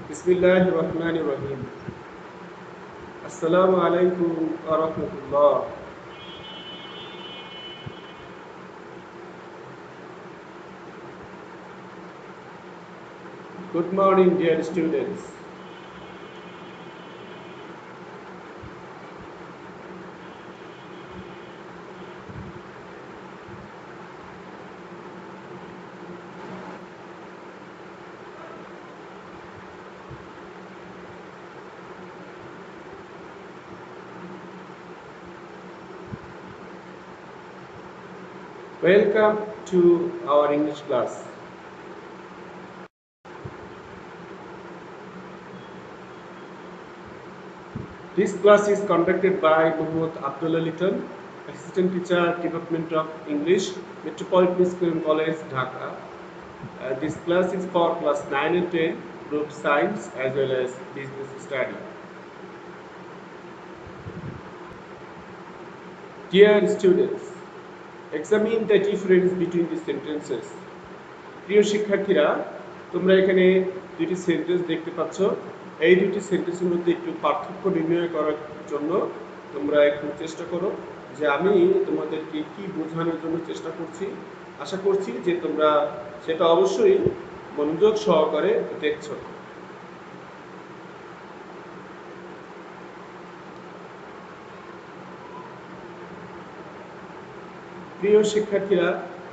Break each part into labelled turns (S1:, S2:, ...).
S1: Bismillahirrahmanirrahim. Assalamu alaikum wa rahmatullah. Good morning, dear students. Welcome to our English class. This class is conducted by Muhammad Abdullah Litton, Assistant Teacher, Department of English, Metropolitan School College, Dhaka. This class is for class 9 and 10, group science as well as business study. Dear students, examine the difference between the sentences. প্রিয় শিক্ষার্থীরা, তোমরা এখানে দুটি sentence দেখতে পাচ্ছ। এই দুটি সেন্টেন্সের মধ্যে একটু পার্থক্য নির্ণয় করার জন্য তোমরা একটু চেষ্টা করো যে আমি তোমাদেরকে কি বোঝানোর জন্য চেষ্টা করছি। আশা করছি যে তোমরা সেটা অবশ্যই মনোযোগ সহকারে দেখছো। প্রিয় শিক্ষার্থীরা,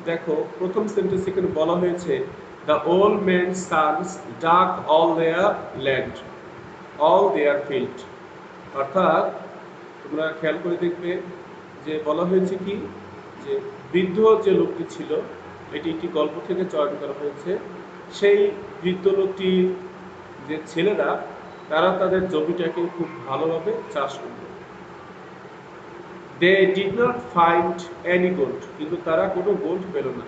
S1: দেখো প্রথম সেন্টেন্স এখানে বলা হয়েছে the old man's sons dug all their land, all their field. অর্থাৎ তোমরা খেয়াল করে দেখবে যে বলা হয়েছে কি, যে বৃদ্ধ যে লোকটি ছিল, এটি একটি গল্প থেকে চয়ন করা হয়েছে। সেই বৃদ্ধ লোকটির যে ছেলেরা, তারা তাদের জমিটাকে খুব ভালোভাবে চাষ করত। They did not find any gold, কিন্তু তারা কোনো গোল্ড পেল না।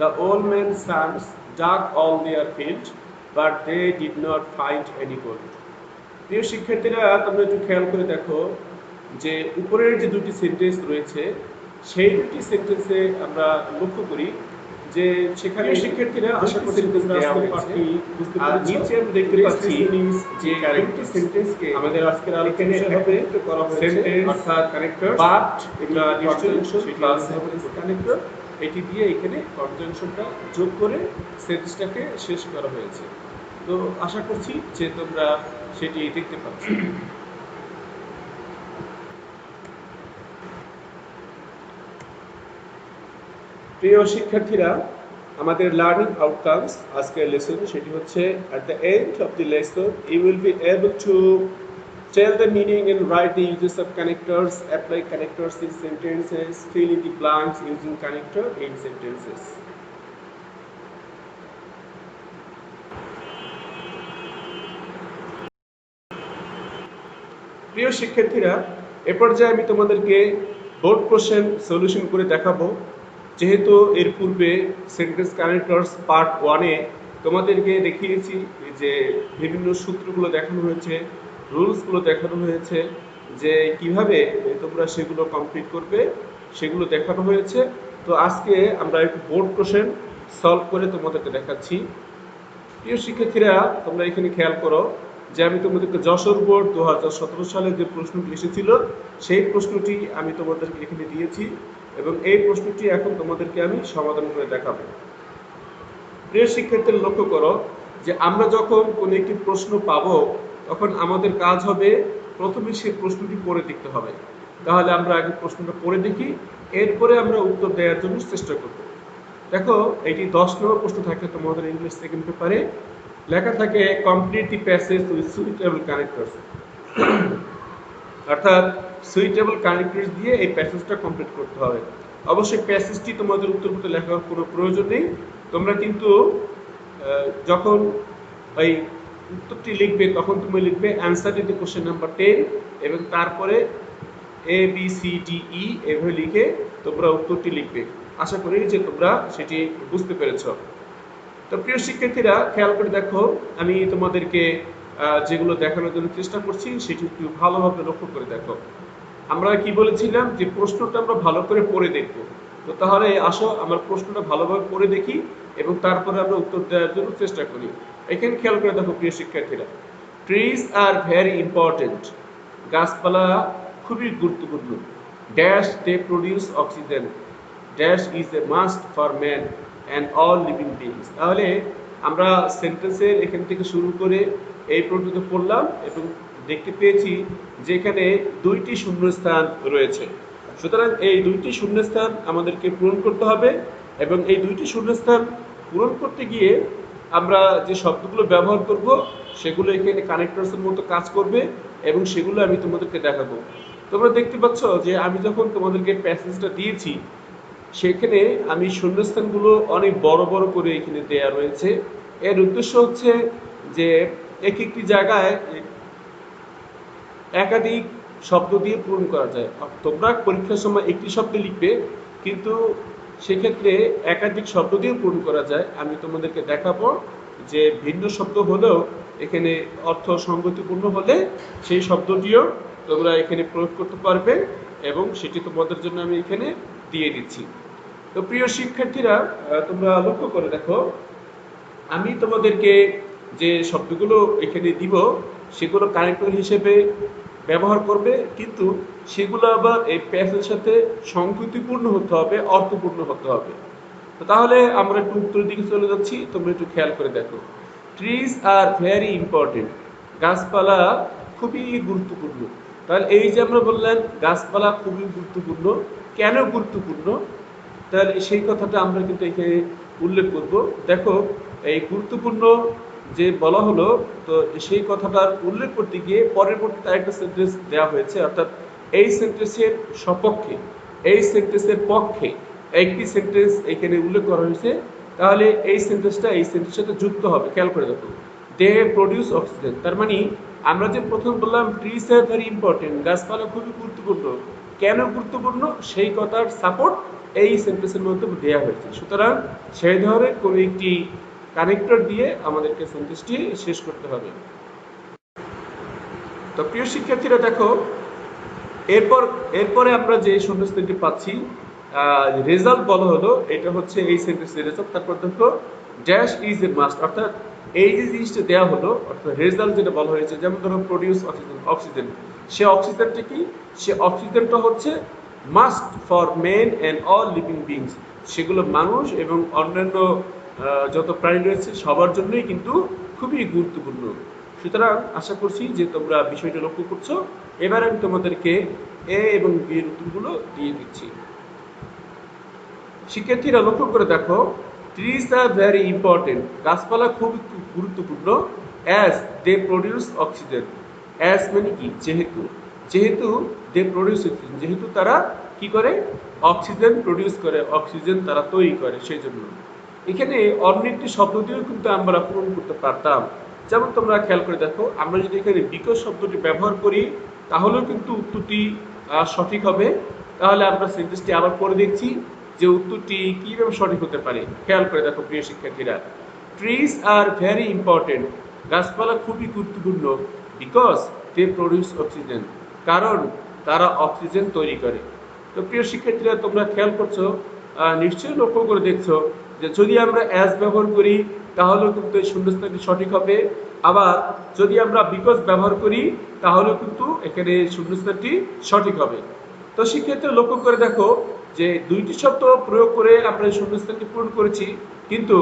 S1: The old man's sons dug all their field, but they did not find any gold. প্রিয় শিক্ষার্থীরা, তোমরা একটু খেয়াল করে দেখো যে উপরের যে দুটি সেন্টেন্স রয়েছে, সেই দুটি সেন্টেন্সে আমরা লক্ষ্য করি যে সেখানে শিক্ষার্থীরা আশা করছি তোমরা আজকের পাঠটি বুঝতে পেরেছো। নিচে আমরা দেখতে পাচ্ছি যে দুটি সেন্টেন্সকে আমাদের আজকের আলোচনায় একত্রিত করা হয়েছে, অর্থাৎ কানেক্টর বাট এটা কনজাংশন প্লাস কানেক্টর, এটি দিয়ে এখানে কনজাংশনটা যোগ করে সেন্টেন্সটাকে শেষ করা হয়েছে। তো আশা করছি যে তোমরা সেটি দেখতে পাচ্ছ। প্রিয় শিক্ষার্থীরা, আমাদের লার্নিং আউটকামস আজকের লেসন সেটি হচ্ছে at the end of the lesson you will be able to tell the meaning and write the uses of connectors, apply connectors in sentences, fill in the blanks using connector in sentences. প্রিয় শিক্ষার্থীরা, এ পর্যায়ে আমি তোমাদেরকে board question solution করে দেখাবো। যেহেতু এর পূর্বে সেন্টেন্স কানেক্টরস পার্ট 1-এ তোমাদেরকে দেখিয়েছি যে বিভিন্ন সূত্রগুলো দেখানো হয়েছে, রুলসগুলো দেখানো হয়েছে, যে কিভাবে তোমরা সেগুলো কমপ্লিট করবে সেগুলো দেখানো হয়েছে। তো আজকে আমরা একটু বোর্ড কোশ্চেন সলভ করে তোমাদেরকে দেখাচ্ছি। প্রিয় শিক্ষার্থীরা, তোমরা এখানে খেয়াল করো যে আমি তোমাদেরকে যশোর বোর্ড 2017 সালে যে প্রশ্নটি এসেছিল সেই প্রশ্নটি আমি তোমাদেরকে এখানে দিয়েছি এবং এই প্রশ্নটি এখন তোমাদেরকে আমি সমাধান করে দেখাবো। প্রিয় শিক্ষার্থীরা, লক্ষ্য করো যে আমরা যখন কোনো একটি প্রশ্ন পাবো তখন আমাদের কাজ হবে প্রথমে সেই প্রশ্নটি পড়ে দেখতে হবে। তাহলে আমরা আগে প্রশ্নটা পড়ে দেখি, এরপরে আমরা উত্তর দেওয়ার জন্য চেষ্টা করব। দেখো, এটি 10 নম্বর প্রশ্ন থাকে তোমাদের ইংলিশ সেকেন্ড পেপারে। লেখা থাকে complete the passage with suitable connectors, অর্থাৎ সুইটেবল কানেক্টরস দিয়ে এই প্যাসেজটা কমপ্লিট করতে হবে। অবশ্যই প্যাসেজটি তোমাদের উত্তরপত্রে লেখার কোনো প্রয়োজন নেই। তোমরা কিন্তু যখন এই উত্তরটি লিখবে তখন তুমি লিখবে answer to the question number 10 এবং তারপরে ABCDE এভাবে লিখে তোমরা উত্তরটি লিখবে। আশা করি যে তোমরা সেটি বুঝতে পেরেছো। তো প্রিয় শিক্ষার্থীরা, খেয়াল করে দেখো, আমি তোমাদেরকে যেগুলো দেখানোর জন্য চেষ্টা করছি সেটি একটু ভালোভাবে লক্ষ্য করে দেখো। আমরা কি বলেছিলাম যে প্রশ্নটা আমরা ভালো করে পড়ে দেখব। তো তাহলে আসো আমরা প্রশ্নটা ভালোভাবে পড়ে দেখি, এবং তারপরে আমরা উত্তর দেওয়ার জন্য চেষ্টা করি। এখানে খেয়াল করে দেখো প্রিয় শিক্ষার্থীরা, ট্রিজ আর ভেরি ইম্পর্টেন্ট, গাছপালা খুবই গুরুত্বপূর্ণ। Dash they produce oxygen, dash is a must for man and all living beings. তাহলে আমরা সেন্টেন্সের এখান থেকে শুরু করে এই পর্যন্ত পড়লাম এবং দেখতে পেয়েছি যে এখানে দুইটি শূন্যস্থান রয়েছে। সুতরাং এই দুইটি শূন্যস্থান আমাদেরকে পূরণ করতে হবে এবং এই দুইটি শূন্যস্থান পূরণ করতে গিয়ে আমরা যে শব্দগুলো ব্যবহার করব সেগুলো এখানে কানেক্টরসের মতো কাজ করবে এবং সেগুলো আমি তোমাদেরকে দেখাবো। তোমরা দেখতে পাচ্ছ যে আমি যখন তোমাদেরকে প্যাসেজটা দিয়েছি সেখানে আমি শূন্যস্থানগুলো অনেক বড় বড় করে এখানে দেয়া রয়েছে। এর উদ্দেশ্য হচ্ছে যে এক একটি জায়গায় একাধিক শব্দ দিয়ে পূরণ করা যায়। তোমরা পরীক্ষার সময় একটি শব্দ লিখবে, কিন্তু সেক্ষেত্রে একাধিক শব্দ দিয়ে পূরণ করা যায়। আমি তোমাদেরকে দেখাবো যে ভিন্ন শব্দ হলেও এখানে অর্থ সঙ্গতিপূর্ণ হলে সেই শব্দটিও তোমরা এখানে প্রয়োগ করতে পারবে এবং সেটি তোমাদের জন্য আমি এখানে দিয়ে দিচ্ছি। তো প্রিয় শিক্ষার্থীরা, তোমরা লক্ষ্য করে দেখো, আমি তোমাদেরকে যে শব্দগুলো এখানে দিব সেগুলো কানেক্টর হিসেবে ব্যবহার করবে, কিন্তু সেগুলো আবার এই প্যাসের সাথে সংগতিপূর্ণ হতে হবে, অর্থপূর্ণ হতে হবে। তো তাহলে আমরা একটু উত্তরের দিকে চলে যাচ্ছি, তোমরা একটু খেয়াল করে দেখো। ট্রিজ আর ভেরি ইম্পর্টেন্ট, গাছপালা খুবই গুরুত্বপূর্ণ। তাহলে এই যে আমরা বললাম গাছপালা খুবই গুরুত্বপূর্ণ, কেন গুরুত্বপূর্ণ, তাহলে সেই কথাটা আমরা কিন্তু এখানে উল্লেখ করব। দেখো, এই গুরুত্বপূর্ণ যে বলা হলো, তো সেই কথাটার উল্লেখ করতে গিয়ে পরবর্তীতে আরেকটা সেন্টেন্স দেওয়া হয়েছে, অর্থাৎ এই সেন্টেন্সের সপক্ষে, এই সেন্টেন্সের পক্ষে একটি সেন্টেন্স এখানে উল্লেখ করা হয়েছে। তাহলে এই সেন্টেন্সটা এই সেন্টেন্সের সাথে যুক্ত হবে। খেয়াল করে দেখো, দে প্রডিউস অক্সিজেন, তার মানে আমরা যে প্রথম বললাম ট্রিজ আর ভেরি ইম্পর্টেন্ট, গাছপালা খুবই গুরুত্বপূর্ণ, কেন গুরুত্বপূর্ণ সেই কথার সাপোর্ট এই সেন্টেন্সের মধ্যে দেওয়া হয়েছে। সুতরাং সেই ধরনের কোনো একটি কানেক্টর দিয়ে আমাদেরকে সেন্টেন্সটি শেষ করতে হবে। তো প্রিয় শিক্ষার্থীরা দেখো, এরপরে আমরা যে শূন্যস্থানটি পাচ্ছি, রেজাল্ট বলা হলো, এটা হচ্ছে এই সেন্টেন্সের রেজাল্ট। তারপর দেখো ড্যাশ ইজ এ মাস্ট, অর্থাৎ এই যে জিনিসটা দেওয়া হলো, অর্থাৎ রেজাল্ট যেটা বলা হয়েছে, যেমন ধরো প্রডিউস অক্সিজেন, অক্সিজেন, সে অক্সিজেনটা কি, সে অক্সিজেনটা হচ্ছে must for men and all living beings, সেগুলো মানুষ এবং অন্যান্য যত প্রাণী রয়েছে সবার জন্যই কিন্তু খুবই গুরুত্বপূর্ণ। সুতরাং আশা করছি যে তোমরা বিষয়টা লক্ষ্য করছো। এবার আমি তোমাদেরকে এ এবং বি এর উত্তরগুলো দিয়ে দিচ্ছি। শিক্ষার্থীরা লক্ষ্য করে দেখো, ট্রিজ আর ভেরি ইম্পর্টেন্ট, গাছপালা খুব গুরুত্বপূর্ণ, as they produce oxygen, as মানে কি, যেহেতু, যেহেতু দে প্রডিউস অক্সিজেন, যেহেতু তারা কি করে, অক্সিজেন প্রডিউস করে, অক্সিজেন তারা তৈরি করে, সেই জন্য। এখানে অন্য একটি শব্দ দিয়েও কিন্তু আমরা পূরণ করতে পারতাম। যেমন তোমরা খেয়াল করে দেখো, আমরা যদি এখানে বিকজ শব্দটি ব্যবহার করি তাহলেও কিন্তু উত্তরটি সঠিক হবে। তাহলে আমরা সেন্টেন্সটি আবার পড়ে দেখছি যে উত্তরটি কিভাবে সঠিক হতে পারে। খেয়াল করে দেখো প্রিয় শিক্ষার্থীরা, ট্রিজ আর ভেরি ইম্পর্টেন্ট, গাছপালা খুবই গুরুত্বপূর্ণ, বিকজ দে প্রডিউস অক্সিজেন, কারণ তারা অক্সিজেন তৈরি করে। তো প্রিয় শিক্ষার্থীরা, তোমরা খেয়াল করছো, নিশ্চয়ই লক্ষ্য করে দেখছো যে যদি আমরা অ্যাজ ব্যবহার করি তাহলেও কিন্তু এই শূন্যস্থানটি সঠিক হবে, আবার যদি আমরা বিকজ ব্যবহার করি তাহলেও কিন্তু এখানে শূন্যস্থানটি সঠিক হবে। তো শিক্ষার্থীরা লক্ষ্য করে দেখো যে দুইটি শব্দ প্রয়োগ করে আমরা এই শূন্যস্থানটি পূরণ করেছি, কিন্তু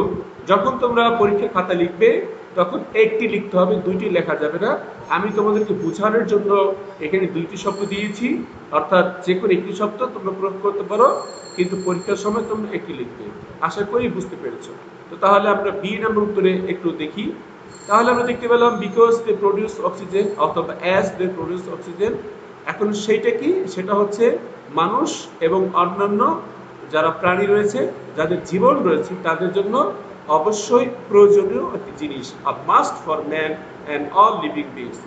S1: যখন তোমরা পরীক্ষার খাতা লিখবে তখন একটি লিখতে হবে, দুইটি লেখা যাবে না। আমি তোমাদেরকে বোঝানোর জন্য এখানে দুইটি শব্দ দিয়েছি, অর্থাৎ যে কোনো একটি শব্দ তোমরা প্রয়োগ করতে পারো, কিন্তু পরীক্ষার সময় তোমরা একটি লিখবে। আশা করি বুঝতে পেরেছো। তো তাহলে আমরা বি নম্বর উত্তরে একটু দেখি। তাহলে আমরা দেখতে পেলাম বিকজ দে প্রডিউস অক্সিজেন অথবা অ্যাজ দে প্রডিউস অক্সিজেন। এখন সেইটা কি, সেটা হচ্ছে মানুষ এবং অন্যান্য যারা প্রাণী রয়েছে, যাদের জীবন রয়েছে, তাদের জন্য অবশ্যই প্রয়োজনীয় একটি জিনিস, আ must for man and all living beings.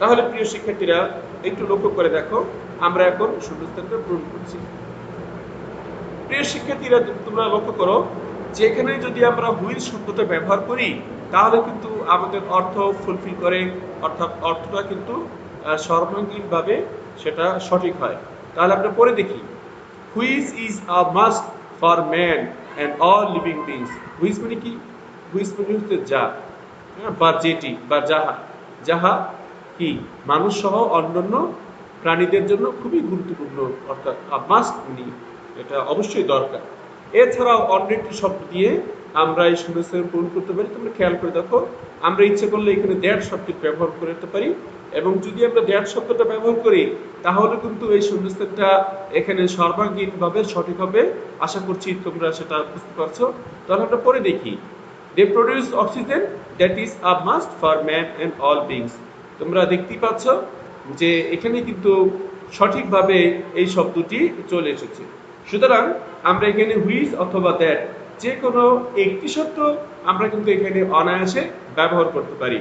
S1: তাহলে প্রিয় শিক্ষার্থীরা একটু লক্ষ্য করে দেখো, আমরা এখন শূন্যস্থানটা পূরণ করছি। প্রিয় শিক্ষার্থীরা, তোমরা লক্ষ্য করো যে এখানে যদি আমরা হুইল শব্দটা ব্যবহার করি তাহলে কিন্তু আমাদের অর্থ ফুলফিল করে, অর্থাৎ অর্থটা কিন্তু সর্বাঙ্গীনভাবে সেটা সঠিক হয়। তাহলে আমরা পরে দেখি, which is a must for man and all living beings. Which মানে কি? হুইচ মানে হচ্ছে যা, বা যেটি বা যাহা, যাহা কি মানুষ সহ অন্যান্য প্রাণীদের জন্য খুবই গুরুত্বপূর্ণ, অর্থাৎ মাস্ট মানে এটা অবশ্যই দরকার। এছাড়াও অন্য একটি শব্দ দিয়ে আমরা এই শূন্যস্থান পূরণ করতে পারি। তোমরা খেয়াল করে দেখো, আমরা ইচ্ছে করলে এখানে দ্যাট শব্দটি ব্যবহার করতে পারি, এবং যদি আমরা দ্যাট শব্দটা ব্যবহার করি তাহলে কিন্তু এই শূন্যস্থানটা এখানে সর্বাঙ্গীনভাবে সঠিক হবে। আশা করছি তোমরা সেটা বুঝতে পারছো। তাহলে আমরা পরে দেখি, they produce oxygen that is a must for man and all beings. তোমরা দেখতেই পাচ্ছ যে এখানে কিন্তু সঠিকভাবে এই শব্দটি চলে এসেছে। সুতরাং আমরা এখানে হুইচ অথবা দ্যাট যে কোনো একটি শব্দ আমরা কিন্তু এখানে অনায়াসে ব্যবহার করতে পারি।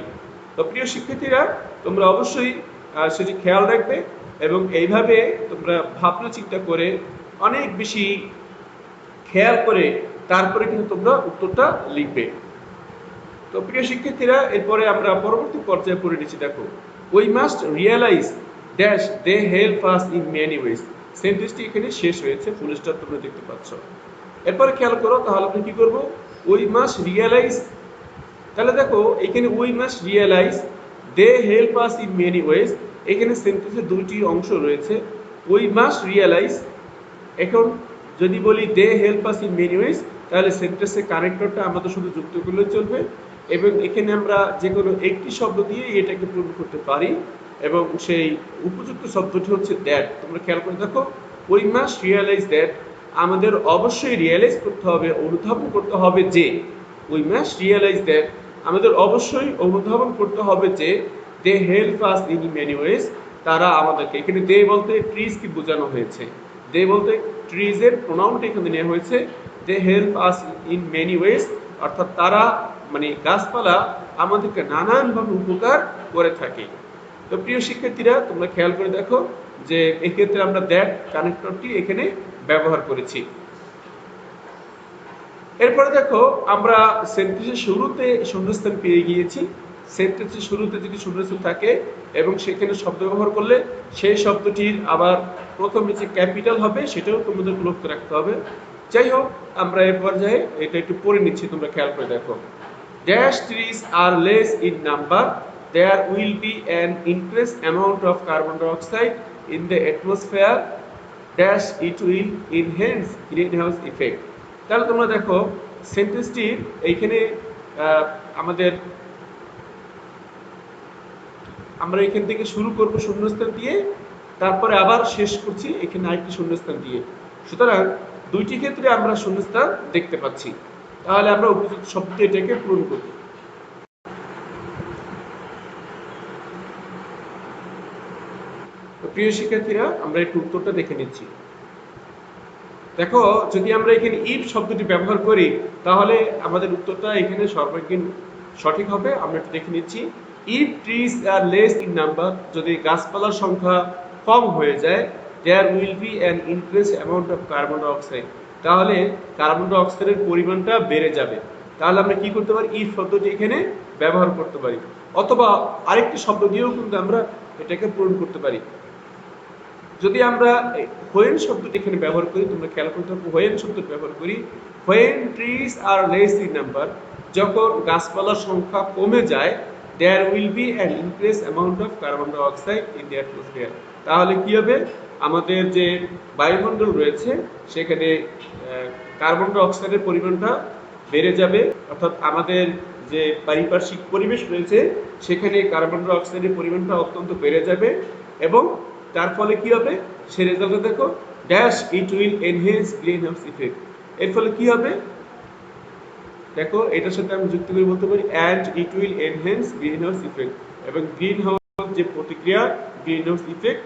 S1: তো প্রিয় শিক্ষার্থীরা, তোমরা অবশ্যই সেটি খেয়াল রাখবে এবং এইভাবে তোমরা ভাবনা চিন্তা করে অনেক বেশি খেয়াল করে তারপরে কিন্তু তোমরা উত্তরটা লিখবে। তো প্রিয় শিক্ষার্থীরা, এরপরে আমরা পরবর্তী পর্যায়ে পড়ে নিচ্ছি। দেখো, we must realize dash they help us in many ways. সেন্টেন্সটি এখানে শেষ হয়েছে, ফুল স্টপ তোমরা দেখতে পাচ্ছ। এরপরে খেয়াল করো, তাহলে আমরা কি করব? We must realise. তাহলে দেখো এখানে we must realise they help us in many ways. এখানে সেন্টেন্সের দুইটি অংশ রয়েছে, উই মাস্ট রিয়েলাইজ। এখন যদি বলি they help us in many ways, তাহলে সেন্টেন্সের কানেক্টরটা আমাদের শুধু যুক্ত করলে চলবে, এবং এখানে আমরা যে কোনো একটি শব্দ দিয়ে এটাকে পূরণ করতে পারি, এবং সেই উপযুক্ত শব্দটি হচ্ছে দ্যাট। তোমরা খেয়াল করে দেখো, উই মাস্ট রিয়েলাইজ দ্যাট, আমাদের অবশ্যই রিয়েলাইজ করতে হবে, অনুধাবন করতে হবে যে, উই মাস্ট রিয়েলাইজ দ্যাট আমাদের অবশ্যই অনুধাবন করতে হবে যে, they help us in many ways, তারা আমাদেরকে, এখানে দে বলতে ট্রিজ কি বোঝানো হয়েছে? দে বলতে ট্রিজের প্রোনাউনটা এখানে নেওয়া হয়েছে। They help us in many ways, অর্থাৎ তারা মানে গাছপালা আমাদেরকে নানানভাবে উপকার করে থাকে। তো প্রিয় শিক্ষার্থীরা, তোমরা খেয়াল করে দেখো যে এক্ষেত্রে আমরা দ্যাট কানেক্টরটি এখানে ব্যবহার করেছি। এরপরে দেখো, আমরা সেন্টেন্সের শুরুতে শূন্যস্থান পেয়ে গিয়েছি। সেন্টেন্সের শুরুতে যদি শূন্যস্থান থাকে এবং সেখানে শব্দ ব্যবহার করলে সেই শব্দটির আবার প্রথমে যে ক্যাপিটাল হবে সেটাও তোমাদের লক্ষ্য রাখতে হবে। যাই হোক, আমরা এই পর্যায়ে এটা একটু পড়ে নিচ্ছি, তোমরা খেয়াল করে দেখো। Dash trees are less in number, there will be an increased amount of carbon dioxide in the atmosphere, dash it will enhance greenhouse effect। তাহলে তোমরা দেখো সেন্টেন্সটির এইখানে আমাদের আমরা এখান থেকে শুরু করব শূন্যস্থান দিয়ে, তারপরে আবার শেষ করছি এখানে আরেকটি শূন্যস্থান দিয়ে। সুতরাং দুইটি ক্ষেত্রে আমরা শূন্যস্থান দেখতে পাচ্ছি। তাহলে আমরা উপযুক্ত শব্দ এটাকে পূরণ করব। প্রিয় শিক্ষার্থীরা, আমরা একটু উত্তরটা দেখে নিচ্ছি। দেখো, যদি আমরা এখানে ইফ শব্দটি ব্যবহার করি তাহলে আমাদের উত্তরটা এখানে সর্বাঙ্গীন সঠিক হবে। আমরা একটু দেখে নিচ্ছি। If trees are less in number, যদি গাছপালার সংখ্যা কম হয়ে যায়, there will be an increase amount of carbon dioxide, তাহলে কার্বন ডাইঅক্সাইডের পরিমাণটা বেড়ে যাবে। তাহলে আমরা কি করতে পারি? ইফ শব্দটি এখানে ব্যবহার করতে পারি, অথবা আরেকটি শব্দ দিয়েও কিন্তু আমরা এটাকে পূরণ করতে পারি। যদি আমরা হোয়েন শব্দটি এখানে ব্যবহার করি, তোমরা খেয়াল করতে হবে, হোয়েন শব্দটি ব্যবহার করি, when trees are less in number, যখন গাছপালার সংখ্যা কমে যায়, there will be an increase amount of carbon dioxide in the atmosphere, তাহলে কি হবে? আমাদের যে বায়ুমণ্ডল রয়েছে সেখানে কার্বন ডাইঅক্সাইডের পরিমাণটা বেড়ে যাবে, অর্থাৎ আমাদের যে পারিপার্শ্বিক পরিবেশ রয়েছে সেখানে কার্বন ডাইঅক্সাইডের পরিমাণটা অত্যন্ত বেড়ে যাবে, এবং তার ফলে কি হবে? সে রেজাল্টে দেখো, dash it will enhance green house effect. এর ফলে কি হবে? দেখো, এটার সাথে আমি যুক্ত করে বলতে পারি and it will enhance green house effect, এবং গ্রিন হাউস যে প্রতিক্রিয়া, গ্রিন হাউস ইফেক্ট,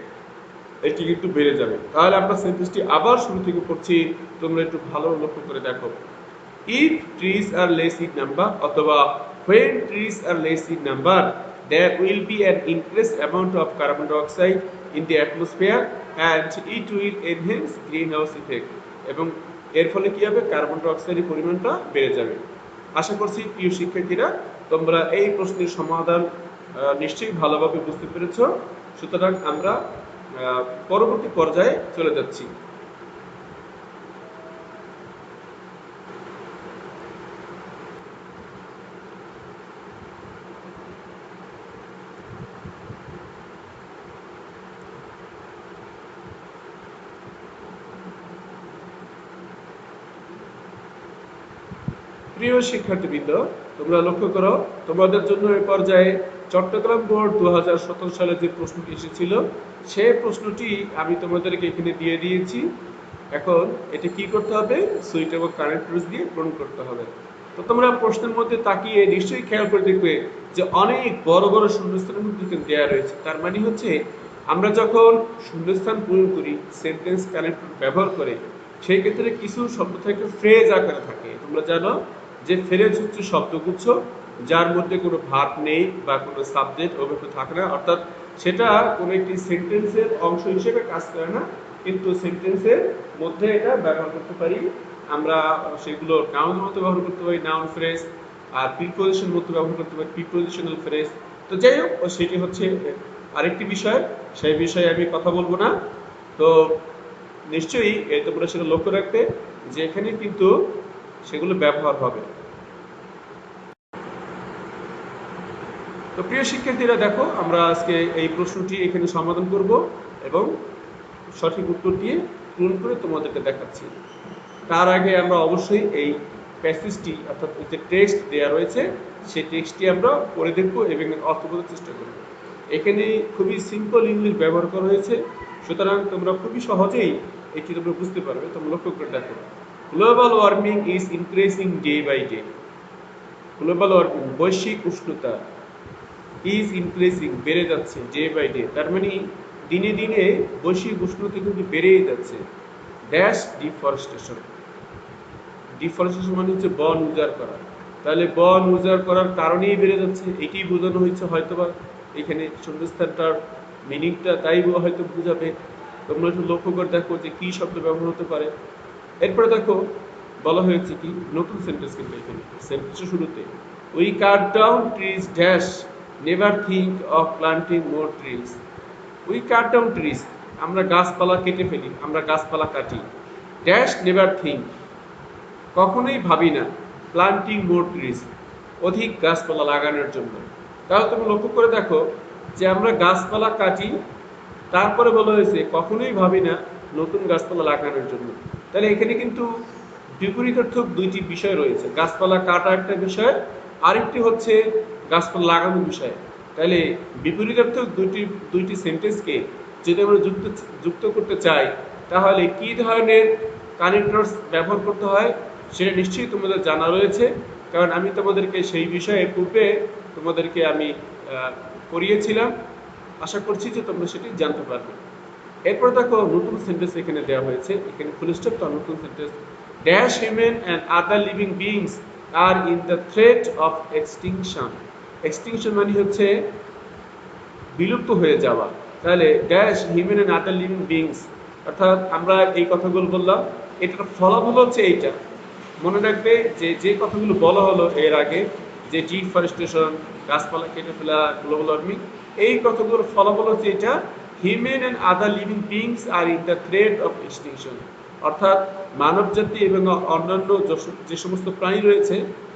S1: এটি কিন্তু বেড়ে যাবে। তাহলে আমরা সেন্টেন্সটি আবার শুরু থেকে পড়ছি, তোমরা একটু ভালো লক্ষ্য করে দেখো। If trees are less in number, অথবা when trees are less in number, there will be an increased amount of carbon dioxide in the atmosphere and it will enhance greenhouse effect, এবং এর ফলে কি হবে? কার্বন ডাইঅক্সাইডের পরিমাণটা বেড়ে যাবে। আশা করছি প্রিয় শিক্ষার্থীরা তোমরা এই প্রশ্নের সমাধান নিশ্চয়ই ভালোভাবে বুঝতে পেরেছো। সুতরাং আমরা পরবর্তী পর্যায়ে চলে যাচ্ছি। প্রিয় শিক্ষার্থীবৃন্দ, তোমরা লক্ষ্য করো, তোমাদের জন্য এই পর্যায়ে চট্টগ্রাম বোর্ড 2017 সালে যে প্রশ্নটি এসেছিল সেই প্রশ্নটি আমি তোমাদেরকে এখানে দিয়ে দিয়েছি। এখন এটা কি করতে হবে? সুইচ এবং কানেক্টরস দিয়ে পূরণ করতে হবে। তো তোমরা প্রশ্নের মধ্যে তাকিয়ে নিশ্চয়ই খেয়াল করে দেখবে যে অনেক বড় বড় শূন্যস্থানের মধ্যে কিন্তু দেওয়া রয়েছে। তার মানে হচ্ছে আমরা যখন শূন্যস্থান পূরণ করি সেন্টেন্স কানেক্টর ব্যবহার করে, সেই ক্ষেত্রে কিছু শব্দ থাকে ফ্রেজ আকারে থাকে। তোমরা জানো যে ফ্রেজ হচ্ছে শব্দগুচ্ছ যার মধ্যে কোনো ভার্ব নেই বা কোনো সাবজেক্ট ওভাবে থাকে না, অর্থাৎ সেটা কোনো একটি সেন্টেন্সের অংশ হিসেবে কাজ করে না, কিন্তু সেন্টেন্সের মধ্যে এটা ব্যবহার করতে পারি আমরা। সেগুলো নাউনের মতো ব্যবহার করতে পারি, নাউন ফ্রেজ, আর প্রিপোজিশন মতো ব্যবহার করতে পারি, প্রিপোজিশনাল ফ্রেজ। তো যাই হোক, সেটি হচ্ছে আরেকটি বিষয়, সেই বিষয়ে আমি কথা বলবো না। তো নিশ্চয়ই তোমরা সেটা লক্ষ্য রাখবে যে এখানে কিন্তু সেগুলো ব্যবহার হবে। তো প্রিয় শিক্ষার্থীরা দেখো, আমরা আজকে এই প্রশ্নটি এখানে সমাধান করব এবং সঠিক উত্তর দিয়ে পূরণ করে তোমাদেরকে দেখাচ্ছি। তার আগে আমরা অবশ্যই এই প্যাসেজটি অর্থাৎ যে টেক্সট দেওয়া রয়েছে সেই টেক্সটটি আমরা পড়ে দেখব এবং অর্থ বোঝার চেষ্টা করব। এখানে খুবই সিম্পল ইংলিশ ব্যবহার করা হয়েছে, সুতরাং তোমরা খুবই সহজেই এটি তোমরা বুঝতে পারবে। তোমরা লক্ষ্য করে দেখো, global warming is increasing day by day. Global warming বৈশ্বিক উষ্ণতা ইজ ইনক্রিজিং বেড়ে যাচ্ছে, ডে বাই ডে তার মানে দিনে দিনে বৈশ্বিক উষ্ণতা কিন্তু বেড়েই যাচ্ছে। ড্যাশ ডিফরেস্টেশন, ডিফরেস্টেশন মানে হচ্ছে বন উজাড় করা, তাহলে বন উজাড় করার কারণেই বেড়ে যাচ্ছে, এটি বোঝানো হয়েছে হয়তোবা এখানে শূন্যস্থানটার মিনিংটা তাই হয়তো বোঝাবে। তোমরা একটু লক্ষ্য করে দেখো যে কি শব্দ ব্যবহার হতে পারে। এরপরে দেখো বলা হয়েছে কি নতুন সেন্টেন্স, কিন্তু এখানে সেন্টেন্সের শুরুতে we cut down trees dash never think of planting more trees. We cut down trees, আমরা গাছপালা কেটে ফেলি, আমরা গাছপালা কাটি। ড্যাশ নেভার থিঙ্ক, কখনোই ভাবি না, প্লান্টিং মোর ট্রিজ, অধিক গাছপালা লাগানোর জন্য। তাহলে তুমি লক্ষ্য করে দেখো যে আমরা গাছপালা কাটি, তারপরে বলা হয়েছে কখনোই ভাবি না নতুন গাছপালা লাগানোর জন্য। তাহলে এখানে কিন্তু বিপরীতার্থক দুইটি বিষয় রয়েছে, গাছপালা কাটা একটা বিষয়, আরেকটি হচ্ছে গাছপালা লাগানোর বিষয়। তাহলে বিপরীতার্থক দুইটি সেন্টেন্সকে যদি আমরা যুক্ত করতে চাই, তাহলে কি ধরনের কানেক্টরস ব্যবহার করতে হয় সেটা নিশ্চয়ই তোমাদের জানা রয়েছে, কারণ আমি তোমাদেরকে সেই বিষয়ে পূর্বে তোমাদেরকে আমি পড়িয়েছিলাম। আশা করছি যে তোমরা সেটি জানতে পারবে। এরপর দেখো নতুন সেন্টেন্স এখানে দেওয়া হয়েছে, এখানে ফুল স্টপ তো নতুন sentence. Dash human and other living beings are in the threat of extinction. Extinction মানে হচ্ছে বিলুপ্ত হয়ে যাওয়া। তাহলে dash human and other living beings, অর্থাৎ আমরা এই কথাগুলো বললাম, এটার ফলাফল হচ্ছে এইটা। মনে রাখবে যে যে কথাগুলো বলা হলো এর আগে, যে ডিফরেস্টেশন, গাছপালা কেটে ফেলা, গ্লোবাল ওয়ার্মিং, এই কথাগুলোর ফলাফল হচ্ছে এটা, human and other living beings are in the threat of extinction. অর্থাৎ মানব জাতি এবং অন্যান্য যে সমস্ত প্রাণী রয়েছে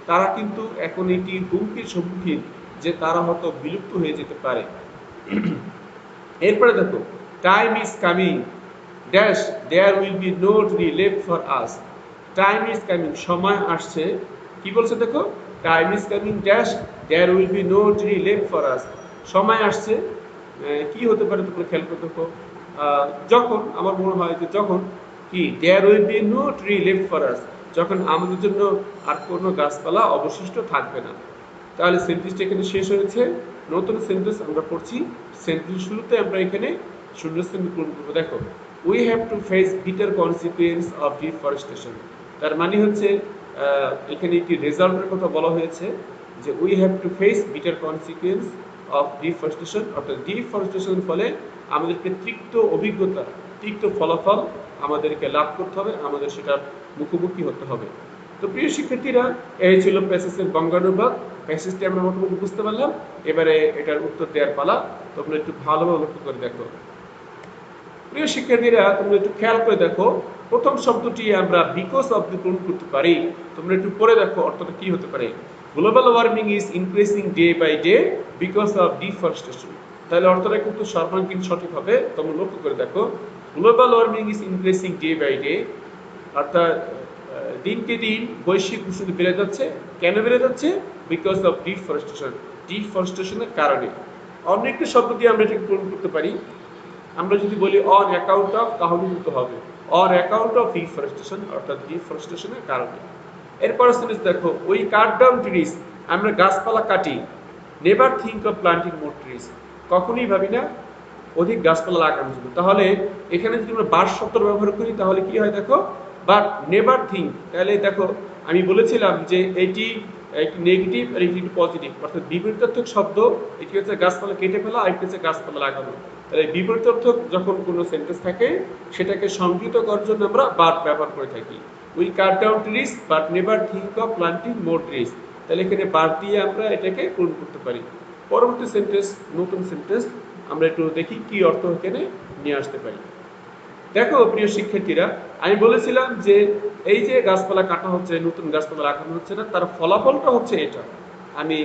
S1: তারা কিন্তু এখন এটি হুমকির সম্মুখীন যে তারা হয়তো বিলুপ্ত হয়ে যেতে পারে। এরপরে দেখো, time is coming dash there will be no tree left for us. Time is coming, সময় আসছে, কি বলছে দেখো, time is coming dash there will be no tree left for us. সময় আসছে, কি হতে পারে তোমরা খেয়াল করে দেখো, যখন আমার মনে হয় যে যখন কি there will be no tree left for us, যখন আমাদের জন্য আর কোনো গাছপালা অবশিষ্ট থাকবে না। তাহলে সেন্টেন্সটা এখানে শেষ হয়েছে। নতুন সেন্টেন্স আমরা পড়ছি, সেন্টেন্স শুরুতে আমরা এখানে শূন্যস্থান পূরণ করবো। দেখো, we have to face bitter consequence of deforestation. তার মানে হচ্ছে এখানে একটি রেজাল্টের কথা বলা হয়েছে যে we have to face bitter consequence of deforestation, অর্থাৎ ডিফরেস্টেশনের ফলে আমাদেরকে তিক্ত অভিজ্ঞতা, তিক্ত ফলাফল আমাদেরকে লাভ করতে হবে, আমাদের সেটার মুখোমুখি হতে হবে। তো প্রিয় শিক্ষার্থীরা, এই ছিল প্যাসেজের বঙ্গানুবাদ। প্যাসেজটি আমরা মোটামুটি বুঝতে পারলাম, এবারে এটার উত্তর দেওয়ার পালা। তোমরা একটু ভালোভাবে লক্ষ্য করে দেখো। প্রিয় শিক্ষার্থীরা, তোমরা একটু খেয়াল করে দেখো, প্রথম শব্দটি আমরা বিকজ অফ দিয়ে পূরণ করতে পারি। তোমরা একটু পড়ে দেখো অর্থটা কি হতে পারে। Global warming is increasing day by day because of deforestation. তাহলে অর্থটা কিন্তু সর্বাঙ্গীন সঠিক হবে। তোমরা লক্ষ্য করে দেখো, global warming is increasing day by day, অর্থাৎ দিনকে দিন বৈশ্বিক উষ্ণতা বেড়ে যাচ্ছে। কেন বেড়ে যাচ্ছে? Because of deforestation. ডিফরেস্টেশনের কারণে। অন্য একটি শব্দ দিয়ে আমরা এটাকে পূরণ করতে পারি। আমরা যদি বলি অন অ্যাকাউন্ট অফ, তাহলে কিন্তু হবে অন অ্যাকাউন্ট অফ ডিফরেস্টেশন, অর্থাৎ ডিফরেস্টেশনের কারণে। এরপর সেন্টেন্স দেখো, উই কাট ডাউন ট্রিজ, আমরা গাছপালা কাটি। Never think of planting more trees, কখনোই ভাবি না অধিক গাছপালা লাগানোর জন্য। তাহলে এখানে যদি আমরা বাট শব্দ ব্যবহার করি তাহলে কি হয় দেখো, বাট নেভার থিঙ্ক। তাহলে দেখো আমি বলেছিলাম যে এটি একটি নেগেটিভ আর একটি পজিটিভ, অর্থাৎ বিপরীতার্থক শব্দ। এটি হচ্ছে গাছপালা কেটে ফেলা, আর একটি হচ্ছে গাছপালা লাগানো। তাহলে বিপরীতার্থক যখন কোনো সেন্টেন্স থাকে সেটাকে সংযুক্ত করার জন্য আমরা বাট ব্যবহার করে থাকি। We cut down trees but never think of planting more trees. তাহলে এখানে বাট দিয়ে আমরা এটাকে পূরণ করতে পারি। পরবর্তী সেন্টেন্স, নতুন সেন্টেন্স, আমরা একটু দেখি কি অর্থ এখানে নিয়ে আসতে পারি। দেখো প্রিয় শিক্ষার্থীরা, আমি বলেছিলাম যে এই যে গাছপালা কাটা হচ্ছে, নতুন গাছপালা লাগানো হচ্ছে না, তার ফলাফলটা হচ্ছে এটা। আমি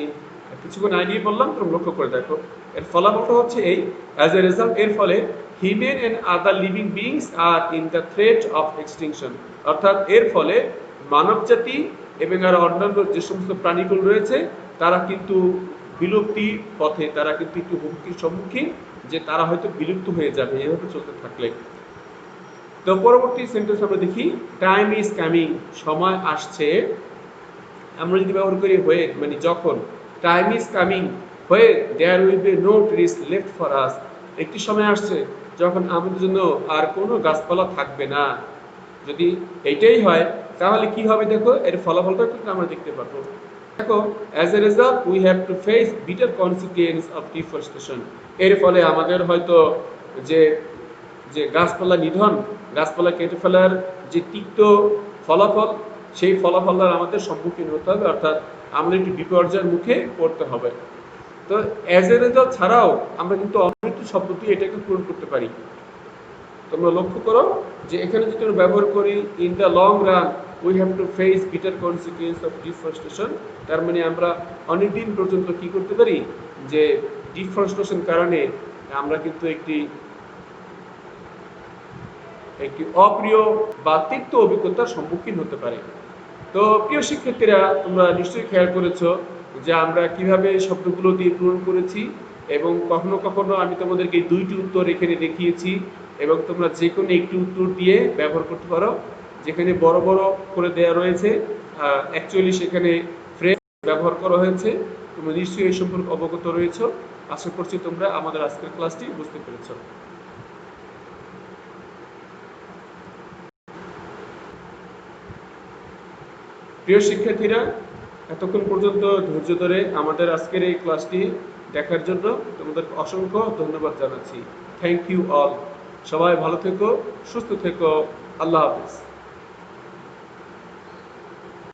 S1: কিছুক্ষণ আগে বললাম, তোমরা লক্ষ্য করে দেখো। এর ফলাফলটা হচ্ছে এই, অ্যাজ এ রেজাল্ট, এর ফলে human and other living beings are in the threat of extinction, অর্থাৎ এর ফলে মানবজাতি এবং আর অন্যান্য যে সমস্ত প্রাণীগুলো রয়েছে তারা কিন্তু বিলুপ্তির পথে, তারা কিন্তু একটু হুমকির সম্মুখীন, যে তারা হয়তো বিলুপ্ত হয়ে যাবে এভাবে চলতে থাকলে। তো পরবর্তী সেন্টেন্স আমরা দেখি, টাইম ইজ কামিং, সময় আসছে। আমরা যদি ব্যবহার করি হয়ে, মানে যখন, টাইম ইজ কামিং হয়ে there will be no trees left for us, একটি সময় আসছে যখন আমাদের জন্য আর কোনো গাছপালা থাকবে না। যদি এইটাই হয় তাহলে কি হবে দেখো, এর ফলাফলটা কিন্তু আমরা দেখতে পাবো। দেখো, as a result we have to face bitter consequence of deforestation, এর ফলে আমাদের হয়তো যে যে গাছপালা নিধন, গাছপালা কেটে ফেলার যে তিক্ত ফলাফল, সেই ফলাফলটার আমাদের সম্মুখীন হতে হবে, অর্থাৎ আমাদের একটি বিপর্যয়ের মুখে পড়তে হবে। তো অ্যাজ এ রেজাল্ট ছাড়াও আমরা কিন্তু অন্য একটি শব্দ দিয়ে এটাকে পূরণ করতে পারি। তোমরা লক্ষ্য করো যে এখানে যদি আমরা ব্যবহার করি in the long run we have to face bitter consequence of deforestation, তার মানে আমরা অনেকদিন পর্যন্ত কি করতে পারি, যে ডিফরেস্টেশন কারণে আমরা কিন্তু একটি অপ্রিয় বা তিক্ত অভিজ্ঞতার সম্মুখীন হতে পারে। তো প্রিয় শিক্ষার্থীরা, তোমরা নিশ্চয়ই খেয়াল করেছো যে আমরা কিভাবে শব্দগুলো দিয়ে পূরণ করেছি, এবং কখনো কখনো আমি তোমাদেরকে দুইটি উত্তর এখানে দেখিয়েছি, এবং তোমরা যে কোনো একটি উত্তর দিয়ে ব্যবহার করতে পারো। যেখানে বড় বড় করে দেওয়া রয়েছে, অ্যাকচুয়ালি সেখানে ফ্রেজ ব্যবহার করা হয়েছে। তোমরা নিশ্চয়ই এই সম্পর্কে অবগত রয়েছো। আশা করছি তোমরা আমাদের আজকের ক্লাসটি বুঝতে পেরেছো। প্রিয় শিক্ষার্থীরা, এতক্ষণ পর্যন্ত ধৈর্য ধরে আমাদের আজকের এই ক্লাসটি দেখার জন্য তোমাদের অসংখ্য ধন্যবাদ জানাচ্ছি। Thank you all. সবাই ভালো থেকো, সুস্থ থেকো। আল্লাহ হাফিজ।